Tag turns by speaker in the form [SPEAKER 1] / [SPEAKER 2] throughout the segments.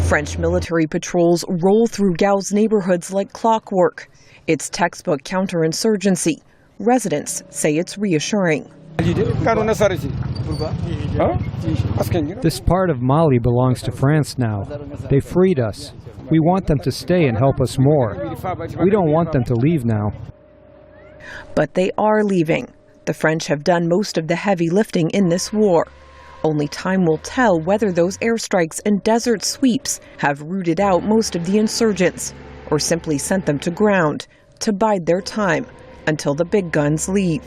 [SPEAKER 1] French military patrols roll through Gao's neighborhoods like clockwork. It's textbook counterinsurgency. Residents say it's reassuring.
[SPEAKER 2] This part of Mali belongs to France now. They freed us. We want them to stay and help us more. We don't want them to leave now.
[SPEAKER 1] But they are leaving. The French have done most of the heavy lifting in this war. Only time will tell whether those airstrikes and desert sweeps have rooted out most of the insurgents or simply sent them to ground to bide their time until the big guns leave.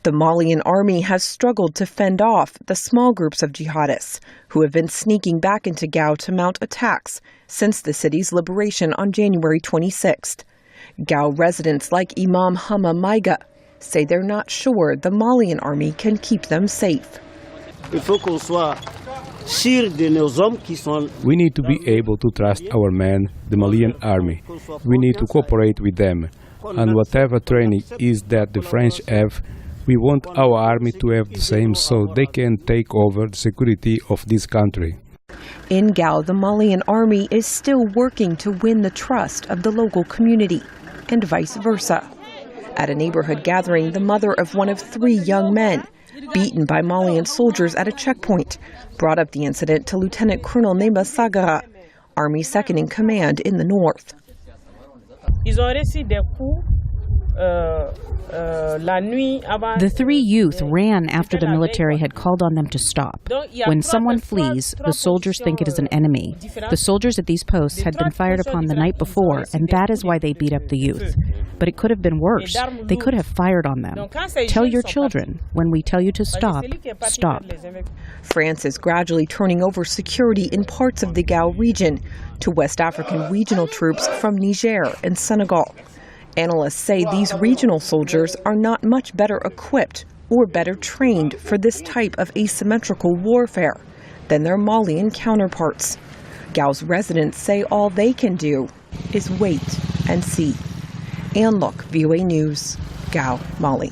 [SPEAKER 1] The Malian army has struggled to fend off the small groups of jihadists who have been sneaking back into Gao to mount attacks since the city's liberation on January 26th. Gao residents like Imam Hama Maiga say they're not sure the Malian army can keep them safe.
[SPEAKER 3] We
[SPEAKER 4] need to be able to trust our men, the Malian army. We need to cooperate with them. And whatever training is that the French have, we want our army to have the same so they can take over the security of this country.
[SPEAKER 1] In Gao, the Malian army is still working to win the trust of the local community, and vice versa. At a neighborhood gathering, the mother of one of 3 young men, beaten by Malian soldiers at a checkpoint, brought up the incident to Lieutenant Colonel Nema Sagara, Army second in command in the north.
[SPEAKER 5] The 3 youth ran after the military had called on them to stop. When someone flees, the soldiers think it is an enemy. The soldiers at these posts had been fired upon the night before, and that is why they beat up the youth. But it could have been worse. They could have fired on them. Tell your children, when we tell you to stop, stop.
[SPEAKER 1] France is gradually turning over security in parts of the Gao region to West African regional troops from Niger and Senegal. Analysts say these regional soldiers are not much better equipped or better trained for this type of asymmetrical warfare than their Malian counterparts. Gao's residents say all they can do is wait and see. Ann Look, VOA News, Gao, Mali.